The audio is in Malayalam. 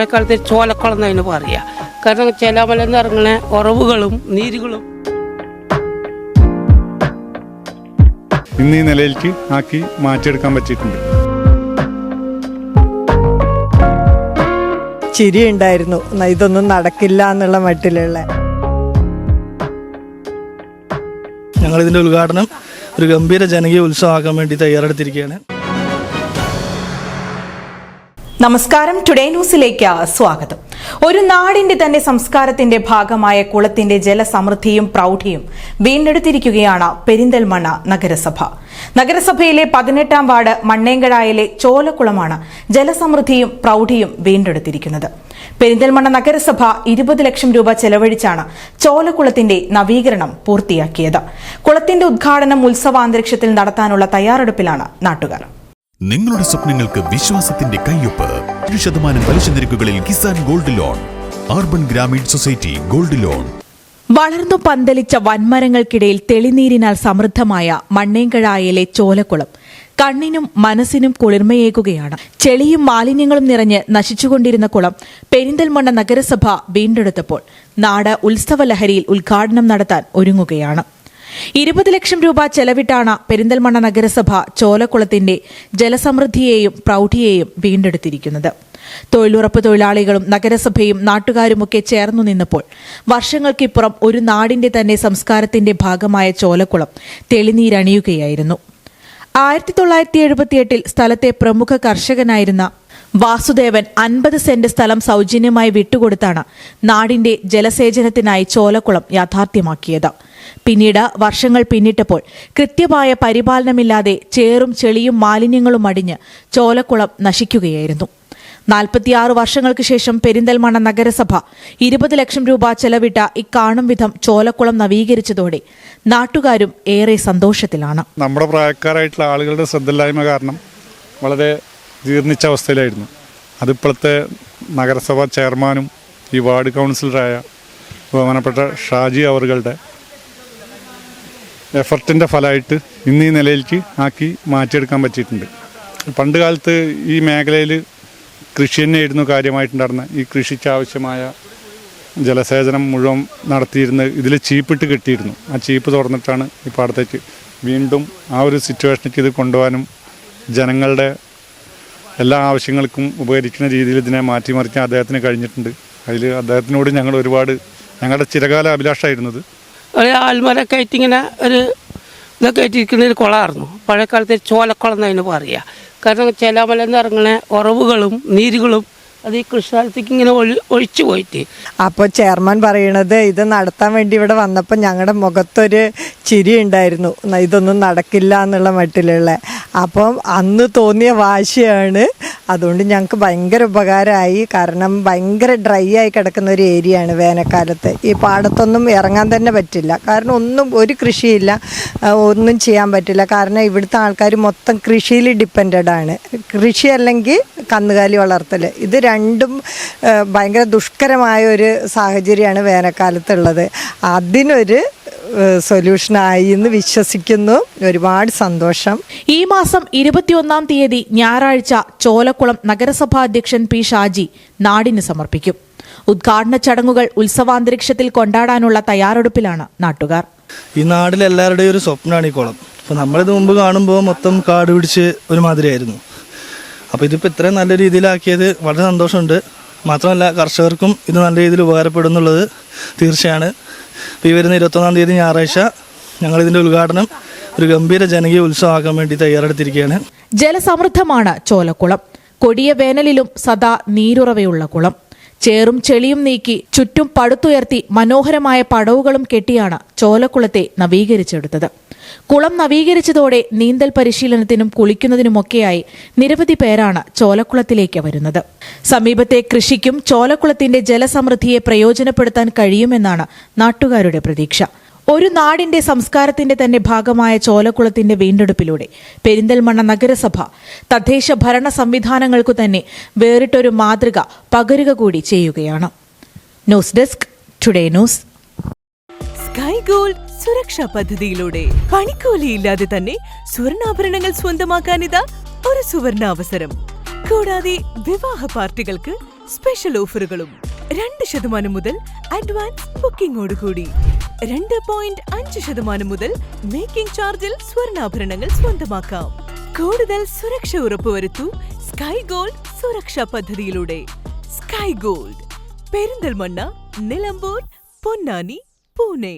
പഴയകാലത്ത് ചോലക്കുളം എന്നതിന് പറയുക. കാരണം ചെലാമലെന്ന് ഇറങ്ങുന്ന ഉറവുകളും നീരുകളും ഇന്ന് ഈ നിലയിലേക്ക് ആക്കി മാറ്റിയെടുക്കാൻ പറ്റിയിട്ടുണ്ട്. ചിരി ഉണ്ടായിരുന്നു, ഇതൊന്നും നടക്കില്ല എന്നുള്ള മട്ടിലുള്ള. ഞങ്ങളിതിൻ്റെ ഉദ്ഘാടനം ഒരു ഗംഭീര ജനകീയ ഉത്സവമാക്കാൻ വേണ്ടി തയ്യാറെടുത്തിരിക്കുകയാണ്. നമസ്കാരം, ടുഡേ ന്യൂസിലേക്ക് സ്വാഗതം. ഒരു നാടിന്റെ തന്നെ സംസ്കാരത്തിന്റെ ഭാഗമായ കുളത്തിന്റെ ജലസമൃദ്ധിയും പ്രൗഢിയും വീണ്ടെടുത്തിരിക്കുകയാണ് പെരിന്തൽമണ്ണ നഗരസഭ. നഗരസഭയിലെ 18-ാം വാർഡ് മണ്ണേങ്കഴായിലെ ചോലക്കുളമാണ് ജലസമൃദ്ധിയും പ്രൗഢിയും വീണ്ടെടുത്തിരിക്കുന്നത്. പെരിന്തൽമണ്ണ നഗരസഭ 20 ലക്ഷം രൂപ ചെലവഴിച്ചാണ് ചോലക്കുളത്തിന്റെ നവീകരണം പൂർത്തിയാക്കിയത്. കുളത്തിന്റെ ഉദ്ഘാടനം ഉത്സവാന്തരീക്ഷത്തിൽ നടത്താനുള്ള തയ്യാറെടുപ്പിലാണ് നാട്ടുകാർ. നിങ്ങളുടെ സ്വപ്നങ്ങൾക്ക് വിശ്വാസത്തിന്റെ കയ്യൊപ്പ്. 7% പലിശ നിരക്കുകളിൽ Kisan gold loan. Urban Grameen society gold loan. വളർന്നു പന്തലിച്ച വൻമരങ്ങൾക്കിടയിൽ തെളിനീരിനാൽ സമൃദ്ധമായ മണ്ണേങ്കഴായിലെ ചോലക്കുളം കണ്ണിനും മനസ്സിനും കുളിർമയേകുകയാണ്. ചെളിയും മാലിന്യങ്ങളും നിറഞ്ഞ് നശിച്ചുകൊണ്ടിരുന്ന കുളം പെരിന്തൽമണ്ണ നഗരസഭ വീണ്ടെടുത്തപ്പോൾ നാട് ഉത്സവലഹരിയിൽ ഉദ്ഘാടനം നടത്താൻ ഒരുങ്ങുകയാണ്. 20 ലക്ഷം രൂപ ചെലവിട്ടാണ് പെരിന്തൽമണ്ണ നഗരസഭ ചോലക്കുളത്തിന്റെ ജലസമൃദ്ധിയെയും പ്രൗഢിയെയും വീണ്ടെടുത്തിരിക്കുന്നത്. തൊഴിലുറപ്പ് തൊഴിലാളികളും നഗരസഭയും നാട്ടുകാരുമൊക്കെ ചേർന്നു നിന്നപ്പോൾ വർഷങ്ങൾക്കിപ്പുറം ഒരു നാടിന്റെ തന്നെ സംസ്കാരത്തിന്റെ ഭാഗമായ ചോലക്കുളം തെളിനീരണിയുകയായിരുന്നു. 1978 സ്ഥലത്തെ പ്രമുഖ കർഷകനായിരുന്ന വാസുദേവൻ 50 സെന്റ് സ്ഥലം സൗജന്യമായി വിട്ടുകൊടുത്താണ് നാടിന്റെ ജലസേചനത്തിനായി ചോലക്കുളം യാഥാർത്ഥ്യമാക്കിയത്. പിന്നീട് വർഷങ്ങൾ പിന്നിട്ടപ്പോൾ കൃത്യമായ പരിപാലനമില്ലാതെ ചേറും ചെളിയും മാലിന്യങ്ങളും അടിഞ്ഞ് ചോലക്കുളം നശിക്കുകയായിരുന്നു. 46 വർഷങ്ങൾക്ക് ശേഷം പെരിന്തൽമണ്ണ നഗരസഭ 20 ലക്ഷം രൂപ ചെലവിട്ട ഇക്കാണും വിധം ചോലക്കുളം നവീകരിച്ചതോടെ നാട്ടുകാരും ഏറെ സന്തോഷത്തിലാണ്. നമ്മുടെ പ്രായക്കാരായിട്ടുള്ള ആളുകളുടെ ശ്രദ്ധയില്ലായ്മ കാരണം വളരെ ജീർണിച്ച അവസ്ഥയിലായിരുന്നു. അതിപ്പോഴത്തെ നഗരസഭാ ചെയർമാനും ഈ വാർഡ് കൗൺസിലറായ ബഹുമാനപ്പെട്ട ഷാജി അവറുകളുടെ എഫർട്ടിൻ്റെ ഫലമായിട്ട് ഇന്ന് ഈ നിലയിലേക്ക് ആക്കി മാറ്റിയെടുക്കാൻ പറ്റിയിട്ടുണ്ട്. പണ്ട് കാലത്ത് ഈ മേഖലയിൽ കൃഷി തന്നെയായിരുന്നു കാര്യമായിട്ടുണ്ടായിരുന്നത്. ഈ കൃഷിക്ക് ആവശ്യമായ ജലസേചനം മുഴുവൻ നടത്തിയിരുന്നത് ഇതിൽ ചീപ്പിട്ട് കെട്ടിയിരുന്നു. ആ ചീപ്പ് തുറന്നിട്ടാണ് ഈ പാടത്തേക്ക് വീണ്ടും ആ ഒരു സിറ്റുവേഷനിലേക്ക് ഇത് കൊണ്ടുപോകാനും ജനങ്ങളുടെ എല്ലാ ആവശ്യങ്ങൾക്കും ഉപകരിക്കുന്ന രീതിയിൽ ഇതിനെ മാറ്റിമറിക്കാൻ അദ്ദേഹത്തിന് കഴിഞ്ഞിട്ടുണ്ട്. അതിൽ അദ്ദേഹത്തിനോട് ഞങ്ങൾ ഒരുപാട് ഞങ്ങളുടെ ചിരകാല അഭിലാഷമായിരുന്നത് ഒരു ആൽമരൊക്കെ ആയിട്ട് ഇങ്ങനെ ഒരു ഇതൊക്കെ ആയിട്ടിരിക്കുന്ന ഒരു കുളമായിരുന്നു. പഴയകാലത്ത് ചോലക്കുളം എന്നതിന് പറയുക. കാരണം ചെലാമലെന്ന് ഇറങ്ങുന്ന ഉറവുകളും നീരുകളും അത് ഈ കൃഷിസ്ഥലത്തേക്ക് ഇങ്ങനെ ഒഴിച്ചു പോയിട്ട്. അപ്പോൾ ചെയർമാൻ പറയണത് ഇത് നടത്താൻ വേണ്ടി ഇവിടെ വന്നപ്പോൾ ഞങ്ങളുടെ മുഖത്തൊരു ചിരി ഉണ്ടായിരുന്നു, ഇതൊന്നും നടക്കില്ല എന്നുള്ള മട്ടിലുള്ള. അപ്പം അന്ന് തോന്നിയ വാശിയാണ്. അതുകൊണ്ട് ഞങ്ങൾക്ക് ഭയങ്കര ഉപകാരമായി. കാരണം ഭയങ്കര ഡ്രൈ ആയി കിടക്കുന്ന ഒരു ഏരിയയാണ് വേനൽക്കാലത്ത്. ഈ പാടത്തൊന്നും ഇറങ്ങാൻ തന്നെ പറ്റില്ല. കാരണം ഒരു കൃഷിയില്ല, ഒന്നും ചെയ്യാൻ പറ്റില്ല. കാരണം ഇവിടുത്തെ ആൾക്കാർ മൊത്തം കൃഷിയിൽ ഡിപ്പെൻഡഡ് ആണ്. കൃഷി അല്ലെങ്കിൽ കന്നുകാലി വളർത്തൽ, ഇത് രണ്ടും ഭയങ്കര ദുഷ്കരമായ ഒരു സാഹചര്യമാണ് വേനൽക്കാലത്തുള്ളത്. അതിനൊരു സൊല്യൂഷനായി എന്ന് വിശ്വസിക്കുന്നു. ഒരുപാട് സന്തോഷം. ഈ മാസം 21-ാം തീയതി ഞായറാഴ്ച ചോലക്കുളം നഗരസഭാ അധ്യക്ഷൻ പി ഷാജി നാടിന് സമർപ്പിക്കും. ഉദ്ഘാടന ചടങ്ങുകൾ ഉത്സവാന്തരീക്ഷത്തിൽ കൊണ്ടാടാനുള്ള തയ്യാറെടുപ്പിലാണ് നാട്ടുകാർ. ഈ നാട്ടിലെ എല്ലാവരുടെയും ഒരു സ്വപ്നമാണ് ഈ കുളം. അപ്പോൾ നമ്മളിത് മുമ്പ് കാണുമ്പോൾ മൊത്തം കാട് പിടിച്ച് ഒരുമാതിരിയായിരുന്നു. അപ്പോൾ ഇതിപ്പോൾ ഇത്രയും നല്ല രീതിയിലാക്കിയത് വളരെ സന്തോഷമുണ്ട്. മാത്രമല്ല കർഷകർക്കും ഇത് നല്ല രീതിയിൽ ഉപകാരപ്പെടും എന്നുള്ളത് തീർച്ചയാണ്. ഇപ്പോൾ ഈ വരുന്ന 21-ാം തീയതി ഞായറാഴ്ച ഞങ്ങളിതിൻ്റെ ഉദ്ഘാടനം ഒരു ഗംഭീര ജനകീയ ഉത്സവമാക്കാൻ വേണ്ടി തയ്യാറെടുത്തിരിക്കുകയാണ്. ജലസമൃദ്ധമാണ് ചോലക്കുളം. കൊടിയ വേനലിലും സദാ നീരുറവയുള്ള കുളം. ചേറും ചെളിയും നീക്കി ചുറ്റും പടുത്തുയർത്തി മനോഹരമായ പടവുകളും കെട്ടിയാണ് ചോലക്കുളത്തെ നവീകരിച്ചെടുത്തത്. കുളം നവീകരിച്ചതോടെ നീന്തൽ പരിശീലനത്തിനും കുളിക്കുന്നതിനുമൊക്കെയായി നിരവധി പേരാണ് ചോലക്കുളത്തിലേക്ക് വരുന്നത്. സമീപത്തെ കൃഷിക്കും ചോലക്കുളത്തിന്റെ ജലസമൃദ്ധിയെ പ്രയോജനപ്പെടുത്താൻ കഴിയുമെന്നാണ് നാട്ടുകാരുടെ പ്രതീക്ഷ. ഒരു നാടിന്റെ സംസ്കാരത്തിന്റെ തന്നെ ഭാഗമായ ചോലക്കുളത്തിന്റെ വീണ്ടെടുപ്പിലൂടെ പെരിന്തൽമണ്ണ നഗരസഭ തദ്ദേശ ഭരണ സംവിധാനങ്ങൾക്കു തന്നെ വേറിട്ടൊരു മാതൃക പകരുക കൂടി ചെയ്യുകയാണ്. News desk, today news. Sky gold സുരക്ഷാ പദ്ധതിയിലൂടെ പണിക്കൂലിയില്ലാതെ തന്നെ സ്വർണ്ണാഭരണങ്ങൾ സ്വന്തമാക്കാനിതാ ഒരു സുവർണാവസരം. കൂടാതെ വിവാഹ പാർട്ടികൾക്ക് സ്പെഷ്യൽ ഓഫറുകളും 2% മുതൽ അഡ്വാൻസ് ബുക്കിംഗോടുകൂടി 2.5% മുതൽ മേക്കിംഗ് ചാർജിൽ സ്വർണ്ണാഭരണങ്ങൾ സ്വന്തമാക്കാം. കൂടുതൽ സുരക്ഷ ഉറപ്പുവരുത്തൂ സ്കൈ ഗോൾഡ് സുരക്ഷാ പദ്ധതിയിലൂടെ. Sky gold, Perinthalmanna, Nilambur, Ponnani, Pune.